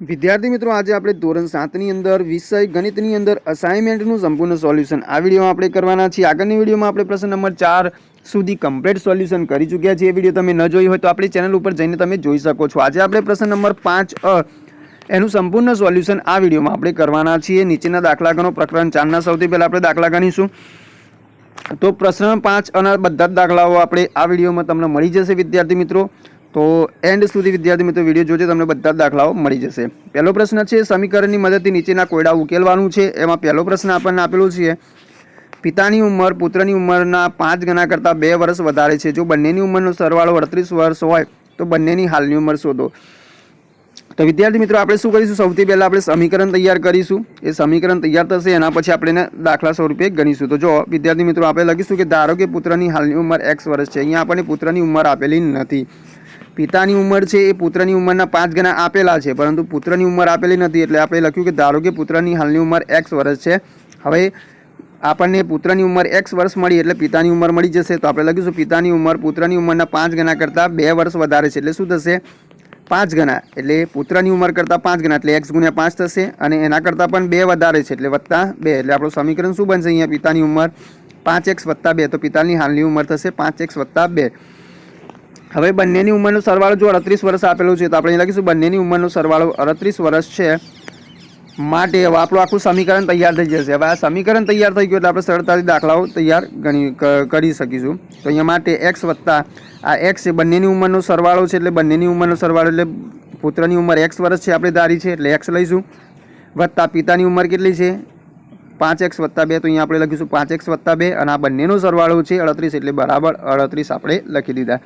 વિદ્યાર્થી મિત્રો, આજે આપણે ધોરણ 7 ની અંદર વિષય ગણિતની અંદર અસાઇનમેન્ટનું સંપૂર્ણ સોલ્યુશન આ વિડીયોમાં આપણે કરવાના છીએ। આગળની વિડીયોમાં આપણે પ્રશ્ન નંબર 4 સુધી કમ્પ્લીટ સોલ્યુશન કરી ચૂક્યા છીએ। એ વિડીયો તમે ન જોઈ હોય તો આપણી ચેનલ ઉપર જઈને તમે જોઈ શકો છો। આજે આપણે પ્રશ્ન નંબર 5 એનું સંપૂર્ણ સોલ્યુશન આ વિડીયોમાં આપણે કરવાના છીએ। નીચેના દાખલા ગણો। પ્રકરણ 4 ના સૌથી પહેલા આપણે દાખલા ગણીશું। તો પ્રશ્ન 5 અને બધા જ દાખલાઓ આપણે આ વિડીયોમાં તમને મળી જશે વિદ્યાર્થી મિત્રો। તો એન્ડ સુધી વિદ્યાર્થી મિત્રો વિડીયો જોજો, તમને બધા જ દાખલાઓ મળી જશે। પહેલો પ્રશ્ન છે સમીકરણની મદદથી નીચેના કોયડા ઉકેલવાનું છે। એમાં પહેલો પ્રશ્ન આપણને આપેલો છે પિતાની ઉંમર પુત્રની ઉંમરના 5 ગણા કરતાં 2 વર્ષ વધારે છે। જો બંનેની ઉંમરનો સરવાળો 38 વર્ષ હોય તો બંનેની હાલની ઉંમર શોધો। તો વિદ્યાર્થી મિત્રો આપણે શું કરીશું, સૌથી પહેલાં આપણે સમીકરણ તૈયાર કરીશું। એ સમીકરણ તૈયાર થશે એના પછી આપણે દાખલા સ્વરૂપે ગણીશું। તો જો વિદ્યાર્થી મિત્રો આપણે લખીશું કે ધારો કે પુત્રની હાલની ઉંમર x વર્ષ છે। અહીંયા આપણને પુત્રની ઉંમર આપેલી નથી। પિતાની ઉંમર છે એ પુત્રની ઉંમરના 5 ગણા આપેલા છે, પરંતુ પુત્રની ઉંમર આપેલી નથી, એટલે આપણે લખ્યું કે ધારો કે પુત્રની હાલની ઉંમર x વર્ષ છે। હવે આપણને પુત્રની ઉંમર x વર્ષ મળી એટલે પિતાની ઉંમર મળી જશે। તો આપણે લખીશું પિતાની ઉંમર પુત્રની ઉંમરના 5 ગણા કરતાં 2 વર્ષ વધારે છે, એટલે શું થશે 5 ગણા, એટલે પુત્રની ઉંમર કરતાં 5 ગણા એટલે x ગુણ્યા 5 થશે, અને એના કરતાં પણ 2 વધારે છે એટલે વત્તા 2, એટલે આપણું સમીકરણ શું બનશે અહીંયા પિતાની ઉંમર 5x વત્તા 2, તો પિતાની હાલની ઉંમર થશે 5x વત્તા 2। હવે બંનેની ઉંમરનો સરવાળો જો 38 વર્ષ આપેલું છે તો આપણે લખીશું બંનેની ઉંમરનો સરવાળો 38 વર્ષ છે, માટે હવે આપણું આખું સમીકરણ તૈયાર થઈ જશે। હવે આ સમીકરણ તૈયાર થઈ ગયું એટલે આપણે સરળતાથી દાખલાઓ તૈયાર કરી શકીશું। તો અહીંયા માટે x વત્તા આ x એ બંનેની ઉંમરનો સરવાળો છે, એટલે બંનેની ઉંમરનો સરવાળો એટલે પુત્રની ઉંમર x વર્ષ છે આપણે ધારી છે એટલે x લઈશું, વત્તા પિતાની ઉંમર કેટલી છે 5x વત્તા 2, તો અહીંયા આપણે લખીશું 5x વત્તા 2, અને આ બંનેનો સરવાળો છે 38 એટલે બરાબર 38 આપણે લખી દીધા।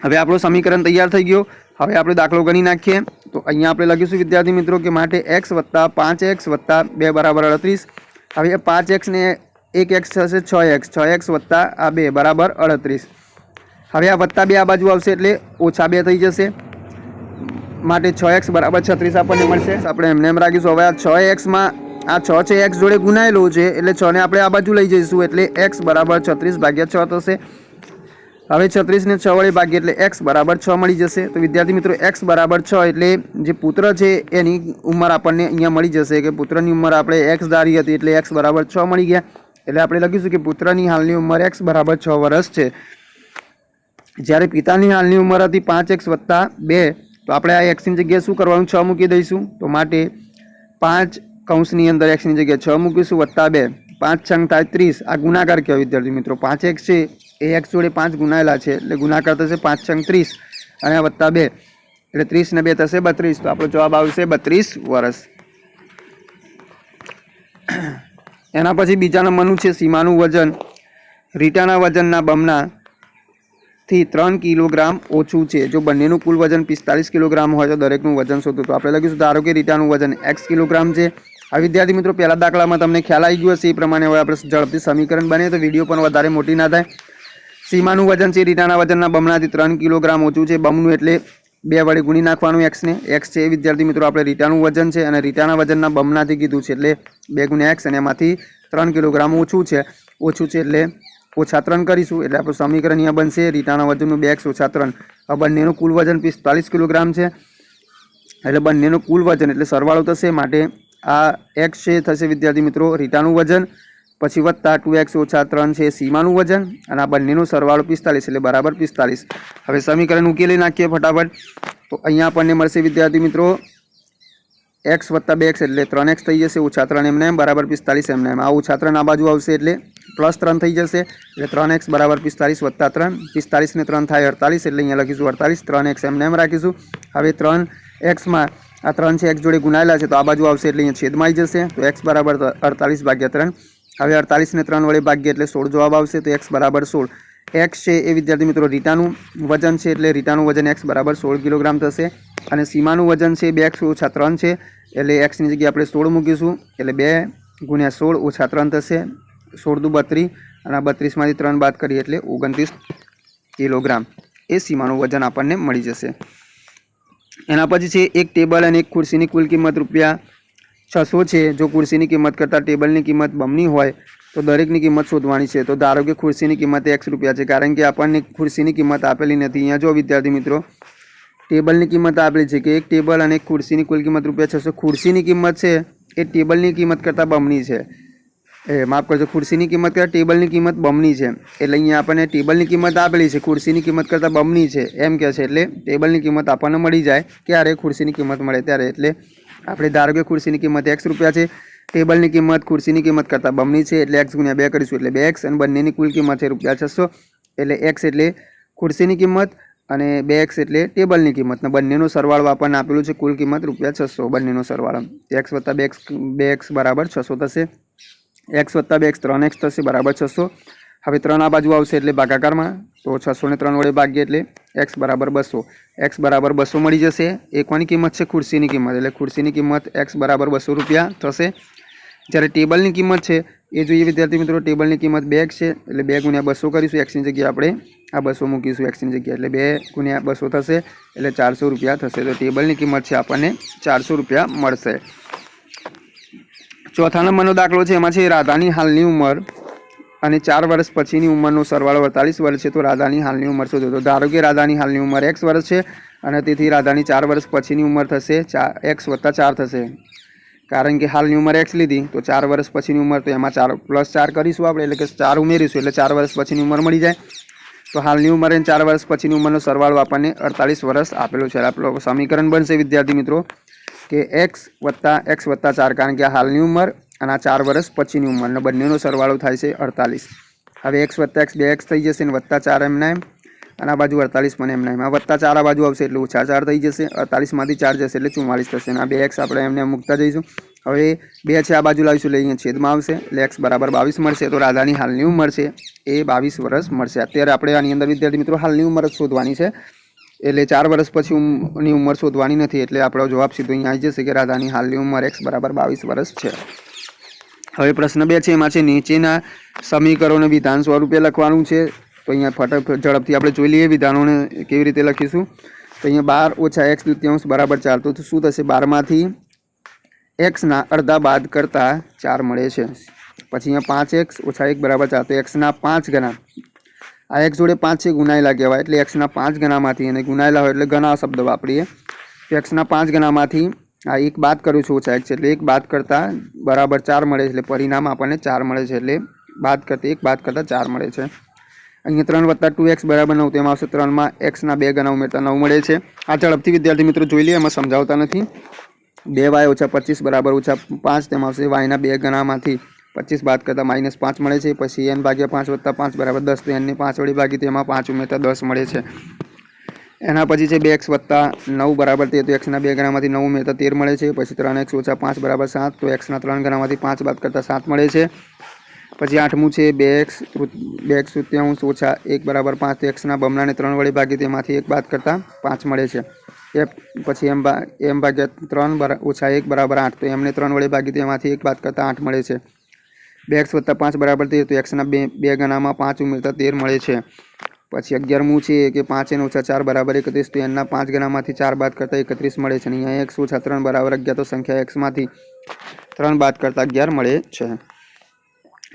હવે આપણું સમીકરણ તૈયાર થઈ ગયો। હવે આપણે દાખલો ગણી નાખીએ। તો અહીંયા આપણે લખીશું વિદ્યાર્થી મિત્રો કે માટે x વત્તા 5x વત્તા 2 બરાબર 38। હવે 5x ને 1x થશે 6x, 6x વત્તા આ 2 બરાબર 38। હવે આ વત્તા 2 આ બાજુ આવશે એટલે ઓછા 2 થઈ જશે, માટે 6x બરાબર 36 આપણને મળશે। આપણે એમને એમ રાખીશું। હવે આ 6xમાં આ 6 છે x જોડે ગુણાયેલો છે એટલે 6 ને આપણે આ બાજુ લઈ જઈશું એટલે x બરાબર 36 ભાગ્યા 6 થશે। હવે 36 ને 6 વડે ભાગીએ એટલે x બરાબર 6 મળી જશે। તો વિદ્યાર્થી મિત્રો x બરાબર 6 એટલે જે પુત્ર છે એની ઉંમર આપણને અહીંયા મળી જશે કે પુત્રની ઉંમર આપણે x ધારી હતી એટલે x બરાબર 6 મળી ગયા, એટલે આપણે લખીશું કે પુત્રની હાલની ઉંમર x બરાબર 6 વર્ષ છે, જ્યારે પિતાની હાલની ઉંમર હતી 5x વત્તા 2, તો આપણે આ xની જગ્યાએ શું કરવાનું 6 મૂકી દઈશું। તો માટે 5 કૌંસની અંદર xની જગ્યાએ 6 મૂકીશું વત્તા 2, 5 છંગ થાય 30, આ ગુણાકાર કહેવાય વિદ્યાર્થી મિત્રો। 5x છે એ x જોડે 5 ગુણાયેલા છે એટલે ગુણાકાર થશે 5 છંગ 30, અને વત્તા 2 એટલે 30 ને 2 થશે 32, તો આપણો જવાબ આવશે 32 વર્ષ। એના પછી બીજા નંબરનું છે સીમાનું વજન રીટાના વજનના બમણાથી 3 કિલોગ્રામ ઓછું છે। જો બંનેનું કુલ વજન 45 કિલોગ્રામ હોય તો દરેકનું વજન શોધો। તો આપણે લખીશું ધારો કે રીટાનું વજન x કિલોગ્રામ છે। આ વિદ્યાર્થી મિત્રો પહેલા દાખલામાં તમને ખ્યાલ આવી ગયો હશે, એ પ્રમાણે હવે આપણે ઝડપથી સમીકરણ બને તો વિડીયો પણ વધારે મોટી ના થાય। સીમાનું વજન છે રીટાના વજનના બમણાથી 3 કિલોગ્રામ ઓછું છે। બમણું એટલે 2 વડે ગુણી નાખવાનું x ને। x છે એ વિદ્યાર્થી મિત્રો આપણે રીટાનું વજન છે અને રીટાના વજનના બમણાથી કીધું છે એટલે 2 ગુણ્યા x, અને એમાંથી 3 કિલોગ્રામ ઓછું છે એટલે ઓછા 3 કરીશું, એટલે આપણું સમીકરણ અહીંયા બનશે રીટાના વજનનું 2x ઓછા 3। હવે બંનેનું કુલ વજન 45 કિલોગ્રામ છે, એટલે બંનેનું કુલ વજન એટલે સરવાળો થશે, માટે આ x છે થશે વિદ્યાર્થી મિત્રો રીટાનું વજન, પછી વત્તા 2x ઓછા 3 છે સીમાનું વજન, અને આ બંનેનો સરવાળો 45 એટલે બરાબર 45। હવે સમીકરણ ઉકેલી નાખીએ ફટાફટ। તો અહીંયા આપણને મળશે વિદ્યાર્થી મિત્રો x વત્તા 2x એટલે 3x થઈ જશે, ઓછા 3 એમને એમ બરાબર 45 એમને એમ, આ ઓછા 3 આ બાજુ આવશે એટલે પ્લસ 3 થઈ જશે, એટલે 3x બરાબર 45 વત્તા 3, 45 ને 3 થાય 48, એટલે અહીંયા લખીશું 48, 3x એમને એમ રાખીશું। હવે 3xમાં આ 3 છે x જોડે ગુણાયેલા છે તો આ બાજુ આવશે એટલે અહીંયા છેદમાં આવી જશે, તો x બરાબર 48 ભાગ્યા 3। હવે 48 ને 3 વડે ભાગીએ એટલે 16 જવાબ આવશે, તો x બરાબર 16। x છે એ વિદ્યાર્થી મિત્રો રીટાનું વજન છે એટલે રીટાનું વજન x બરાબર 16 કિલોગ્રામ થશે, અને સીમાનું વજન છે 2x ઓછા 3 છે એટલે xની જગ્યાએ આપણે 16 મૂકીશું, એટલે 2 ગુણ્યા 16 ઓછા 3 થશે, 16 દુ 32, અને આ 32માંથી 3 બાદ કરીએ એટલે 29 કિલોગ્રામ એ સીમાનું વજન આપણને મળી જશે। એના પછી છે એક ટેબલ અને એક ખુરશીની કુલ કિંમત ₹600 છે। જો ખુરશીની કિંમત કરતાં ટેબલની કિંમત બમણી હોય તો દરેકની કિંમત શોધવાની છે। તો ધારો કે ખુરશીની કિંમત x રૂપિયા છે, કારણ કે આપણને ખુરશીની કિંમત આપેલી નથી। અહીંયા જો વિદ્યાર્થી મિત્રો ટેબલની કિંમત આપેલી છે કે એક ટેબલ અને એક ખુરશીની કુલ કિંમત ₹600. ખુરશીની કિંમત છે એ ટેબલની કિંમત કરતાં બમણી છે. માફ કરજો, ખુરશીની કિંમત કરતાં ટેબલની કિંમત બમણી છે. એટલે અહીંયા આપણને ટેબલની કિંમત આપેલી છે, ખુરશીની કિંમત કરતાં બમણી છે એમ કહે છે. એટલે ટેબલની કિંમત આપણને મળી જાય ક્યારે? ખુરશીની કિંમત મળે ત્યારે. એટલે આપણે ધારો કે ખુરશીની કિંમત ₹X છે, ટેબલની કિંમત ખુરશીની કિંમત કરતાં બમણી છે એટલે X × 2 કરીશું એટલે 2X અને બંનેની કુલ કિંમત છે ₹600. એટલે X એટલે ખુરશીની કિંમત અને 2X એટલે ટેબલની કિંમત. બંનેનો સરવાળો આપણને આપેલું છે કુલ કિંમત ₹600. બંનેનો સરવાળો X + 2X બરાબર 600 થશે. X + 2X 3X થશે બરાબર 600. હવે 3 આ બાજુ આવશે એટલે ભાગાકારમાં, તો 600 ને 3 વડે ભાગીએ એટલે X બરાબર 200. X બરાબર 200 મળી જશે. એ કોની કિંમત છે? ખુરશીની કિંમત. એટલે ખુરશીની કિંમત X બરાબર ₹200 થશે. જ્યારે ટેબલની કિંમત છે એ જોઈએ વિદ્યાર્થી મિત્રો. ટેબલની કિંમત 2X છે એટલે 2 × 200 કરીશું. Xની જગ્યાએ આપણે આ 200 મૂકીશું Xની જગ્યાએ. એટલે 2 × 200 થશે એટલે ₹400 થશે. તો ટેબલની કિંમત છે આપણને ₹400 મળશે. ચોથા નંબરનો દાખલો છે. એમાં છે રાધાની હાલની ઉંમર અને 4 વર્ષ પછીની ઉંમરનો સરવાળો 48 વર્ષ છે. તો રાધાની હાલની ઉંમર શોધો. તો ધારો કે રાધાની હાલની ઉંમર X વર્ષ છે અને તેથી રાધાની 4 વર્ષ પછીની ઉંમર થશે X + 4 થશે. કારણ કે હાલની ઉંમર X લીધી તો 4 વર્ષ પછીની ઉંમર, તો એમાં 4 + 4 કરીશું આપણે, એટલે કે 4 ઉમેરીશું એટલે 4 વર્ષ પછીની ઉંમર મળી જાય. તો હાલની ઉંમર અને 4 વર્ષ પછીની ઉંમરનો સરવાળો આપણને 48 વર્ષ આપેલું છે. આપણું સમીકરણ બનશે વિદ્યાર્થી મિત્રો કે X + 4, કારણ કે આ હાલની ઉંમર અને આ 4 વર્ષ પછીની ઉંમરનો બંનેનો સરવાળો થાય છે 48. હવે X + X 2X થઈ જશે અને +4 એમના એમ, અને આ બાજુ 48 પણ એમના એમ. આ +4 આ બાજુ આવશે એટલે -4 થઈ જશે. 48માંથી 4 જશે એટલે 44 થશે. અને આ 2X આપણે એમને મૂકતા જઈશું. હવે 2 છે આ બાજુ લાવીશું એટલે અહીંયા છેદમાં આવશે એટલે X બરાબર 22 મળશે. તો રાધાની હાલની ઉંમર છે એ 22 વર્ષ મળશે. અત્યારે આપણે આની અંદર વિદ્યાર્થી મિત્રો હાલની ઉંમર જ શોધવાની છે, એટલે 4 વર્ષ પછીની ઉંમર શોધવાની નથી. એટલે આપણો જવાબ સીધો અહીંયા આવી જશે કે રાધાની હાલની ઉંમર X બરાબર 22 વર્ષ છે. હવે પ્રશ્ન 2 છે. એમાં છે નીચેના સમીકરણોને વિધાન સ્વરૂપે લખવાનું છે. તો અહીંયા ફટાફટ ઝડપથી આપણે જોઈ લઈએ વિધાનોને કેવી રીતે લખીશું. તો અહીંયા 12 - x² બરાબર 4. તો શું થશે? 12માંથી x ના અડધા બાદ કરતાં 4 મળે છે. પછી અહીંયા 5x - 1 બરાબર 4. તો x ના 5 ગણા, આ x જોડે 5 છે ગુણાયેલા કહેવાય, એટલે x ના 5 ગણામાંથી, અને ગુણાયેલા હોય એટલે ગણા શબ્દ વાપરીએ. તો x ના 5 ગણામાંથી આ 1 બાદ કર્યું છે -x, એટલે 1 બાદ કરતાં બરાબર 4 મળે છે. એટલે પરિણામ આપણને 4 મળે છે. એટલે 1 બાદ કરતાં 4 મળે છે. અહીંયા 3 + 2x બરાબર 9. તેમાં આવશે 3માં x ના 2 ગણા ઉમેરતા 9 મળે છે. આ ઝડપથી વિદ્યાર્થી મિત્રો જોઈ લઈએ, એમાં સમજાવતા નથી. 2y - 25 બરાબર -5. તેમાં આવશે y ના 2 ગણામાંથી 25 બાદ કરતાં -5 મળે છે. પછી n / 5 + 5 બરાબર 10. તો n ને 5 વડે ભાગી તેમાં 5 ઉમેરતા 10 મળે છે. એના પછી છે 2x + 9 બરાબર 13. તો x ના 2 ગણામાંથી 9 ઉમેરતા 13 મળે છે. પછી 3x - 5 બરાબર 7. તો x ના 3 ગણામાંથી 5 બાદ કરતાં 7 મળે છે. પછી 8મું છે 2x - 1 બરાબર 5. તો x ના બમણાને 3 વડે ભાગી તેમાંથી 1 બાદ કરતાં 5 મળે છે. પછી m / 3 - 1 બરાબર 8. તો એમને 3 વડે ભાગી તેમાંથી 1 બાદ કરતાં 8 મળે છે. 2x + 5 બરાબર 13. તો x ના 2 ગણામાં 5 ઉમેરતા 13 મળે છે. પછી 11મું છે કે 5n - 4 બરાબર 31. તો એના 5 ગણામાંથી 4 બાદ કરતાં 31 મળે છે. અને અહીંયા x - 3 બરાબર 11. તો સંખ્યા xમાંથી 3 બાદ કરતાં 11 મળે છે.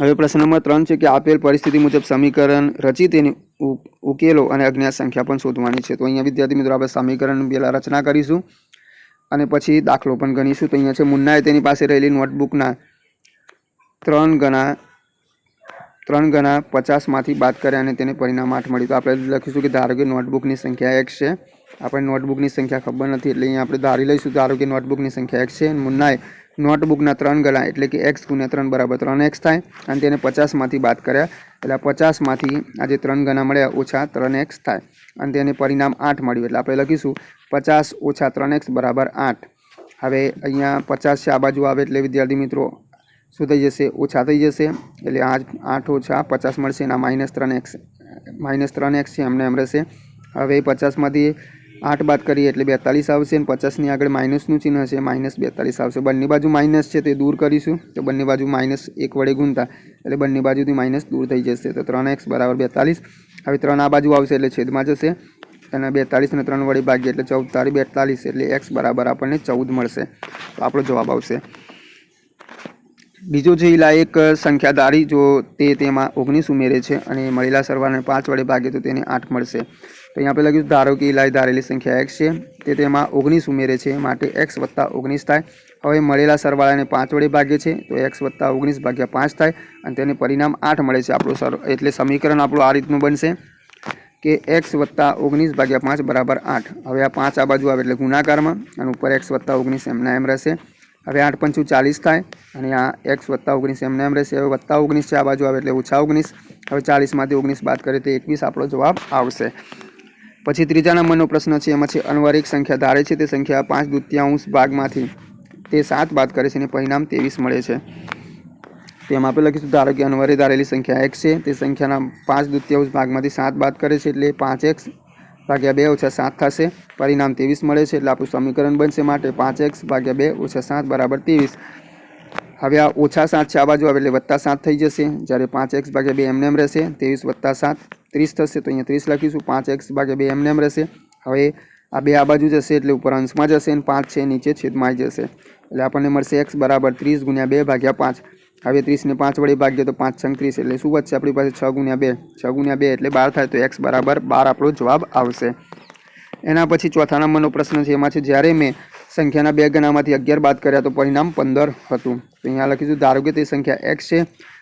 હવે પ્રશ્ન નંબર 3 છે કે આપેલ પરિસ્થિતિ મુજબ સમીકરણ રચી તેની ઉકેલો અને અજ્ઞાત સંખ્યા પણ શોધવાની છે. તો અહીંયા વિદ્યાર્થી મિત્રો આપણે સમીકરણ પહેલાં રચના કરીશું અને પછી દાખલો પણ ગણીશું. તો અહીંયા છે મુન્નાએ તેની પાસે રહેલી નોટબુકના 3 ગણા 50માંથી બાદ કર્યા અને તેને પરિણામ 8 મળ્યું. તો આપણે લખીશું કે ધારો કે નોટબુકની સંખ્યા x છે. આપણે નોટબુકની સંખ્યા ખબર નથી એટલે અહીંયા આપણે ધારી લઈશું. ધારો કે નોટબુકની સંખ્યા x છે અને મુન્નાએ નોટબુકના 3 ગણા એટલે કે x × 3 બરાબર 3x થાય અને તેને 50માંથી બાદ કર્યા એટલે 50માંથી આ જે 3 ગણા મળ્યા - 3x થાય અને તેને પરિણામ 8 મળ્યું. એટલે આપણે લખીશું 50 - 3x બરાબર 8. હવે અહીંયા 50 છે આ બાજુ આવે એટલે વિદ્યાર્થી મિત્રો શું થઈ જશે? ઓછા થઈ જશે. એટલે 8 - 50 મળશે અને -3x છે એમને એમ રહેશે. હવે 50માંથી 8 બાદ કરીએ એટલે 42 આવશે અને 50ની આગળ માઇનસનું ચિહ્ન હશે, -42 આવશે. બંને બાજુ માઇનસ છે તે દૂર કરીશું. તો બંને બાજુ -1 વડે ગુણતા એટલે બંને બાજુથી માઇનસ દૂર થઈ જશે. તો 3x બરાબર 42. હવે 3 આ બાજુ આવશે એટલે છેદમાં જશે અને 42 ને 3 વડે ભાગીએ એટલે 14 × 42 એટલે x બરાબર આપણને 14 મળશે. તો આપણો જવાબ આવશે. બીજો છે એક સંખ્યા ધારી જો તેમાં 19 ઉમેરે છે અને મળેલા સરવાળાને 5 વડે ભાગે તો તેને 8 મળશે. તો અહીંયા આપણે લખ્યું ધારો કે ઇલાઈ ધારેલી સંખ્યા x છે તે તેમાં 19 ઉમેરે છે માટે x + 19 થાય. હવે મળેલા સરવાળાને 5 વડે ભાગે છે તો x + 19 / 5 થાય અને તેને પરિણામ 8 મળે છે. આપણું એટલે સમીકરણ આપણું આ રીતનું બનશે કે x + 19 / 5 = 8. હવે આ 5 આ બાજુ આવે એટલે ગુણાકારમાં અને ઉપર x + 19 એમના એમ રહેશે. હવે 8 × 5 = 40 થાય અને આ x + 19 એમના એમ રહેશે. હવે +19 છે આ બાજુ આવે એટલે -19. હવે 40 માંથી 19 બાદ કરીએ તો 21 આપણો જવાબ આવશે. પછી ત્રીજા નંબરનો પ્રશ્ન છે, એમાં છે અનવર એક સંખ્યા ધારે છે તે સંખ્યા 5/2 ભાગમાંથી તે 7 બાદ કરે છે અને પરિણામ 23 મળે છે. તેમાં આપણે લખીશું ધારો કે અનવરે ધારેલી સંખ્યા x છે તે સંખ્યાના 5/2 ભાગમાંથી 7 બાદ કરે છે એટલે 5x / 2 - 7 થશે. પરિણામ 23 મળે છે એટલે આપણું સમીકરણ બનશે માટે 5x / 2 - 7 = 23. હવે આ -7 છે આ બાજુ આવે એટલે +7 થઈ જશે, જ્યારે 5x / 2 એમને એમ રહેશે. 23 + 7 30 થશે, તો અહીંયા 30 લખીશું. 5x / 2 એમને એમ રહેશે. હવે આ 2 આ બાજુ જશે એટલે ઉપર અંશમાં જશે અને 5 છે નીચે છેદમાં આવી જશે એટલે આપણને મળશે x = 30 × 2 / 5. હવે 30 ને 5 વડે ભાગીએ તો 5 × 30 એટલે શું વધશે આપણી પાસે 6 × 2. 6 × 2 એટલે 12 થાય, તો x = 12 આપણો જવાબ આવશે. એના પછી ચોથા નંબરનો પ્રશ્ન છે, એમાં છે જ્યારે મેં સંખ્યાના 2 ગણામાંથી 11 બાદ કર્યા તો પરિણામ 15 હતું. તો અહીંયા લખીશું ધારો કે તે સંખ્યા x છે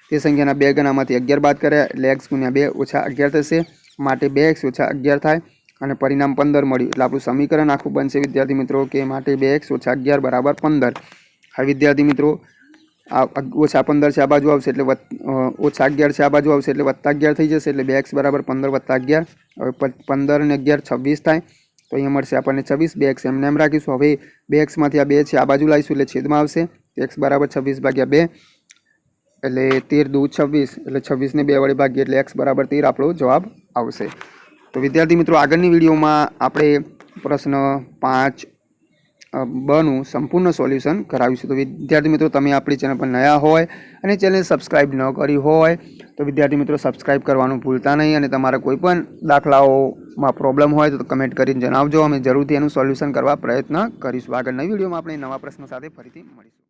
તે સંખ્યાના 2 ગણામાંથી 11 બાદ કર્યા એટલે x × 2 - 11 થશે માટે 2x - 11 થાય અને પરિણામ 15 મળ્યું. એટલે આપણું સમીકરણ આખું બનશે વિદ્યાર્થી મિત્રો કે માટે 2x - 11 = 15. હવે વિદ્યાર્થી મિત્રો આ -15 છે આ બાજુ આવશે એટલે -11 છે આ બાજુ આવશે એટલે +11 થઈ જશે એટલે 2x = 15 + 11. હવે 15 અને 11 26 થાય, તો અહીંયા મળશે આપણને 26. 2x એમને એમ રાખીશું. હવે 2x માંથી આ 2 છે આ બાજુ લાવીશું એટલે છેદમાં આવશે. x = 26 / 2 એટલે 13 × 2 = 26 એટલે 26 ને 2 વડે ભાગીએ એટલે x = 13 આપણો જવાબ આવશે. તો વિદ્યાર્થી મિત્રો આગળની વિડીયોમાં આપણે પ્રશ્ન 5 નું સંપૂર્ણ સોલ્યુશન કરાવીશું. તો વિદ્યાર્થી મિત્રો તમે આપણી ચેનલ પર નયા હોય અને ચેનલ સબસ્ક્રાઇબ ન કરી હોય તો વિદ્યાર્થી મિત્રો સબસ્ક્રાઇબ કરવાનું ભૂલતા નહીં અને તમારા કોઈ પણ દાખલાઓમાં પ્રોબ્લેમ હોય તો કમેન્ટ કરીને જણાવજો. અમે જરૂરથી એનું સોલ્યુશન કરવા પ્રયત્ન કરીશું. આગળ નવી વિડીયોમાં આપણે નવા પ્રશ્નો સાથે ફરીથી મળીશું.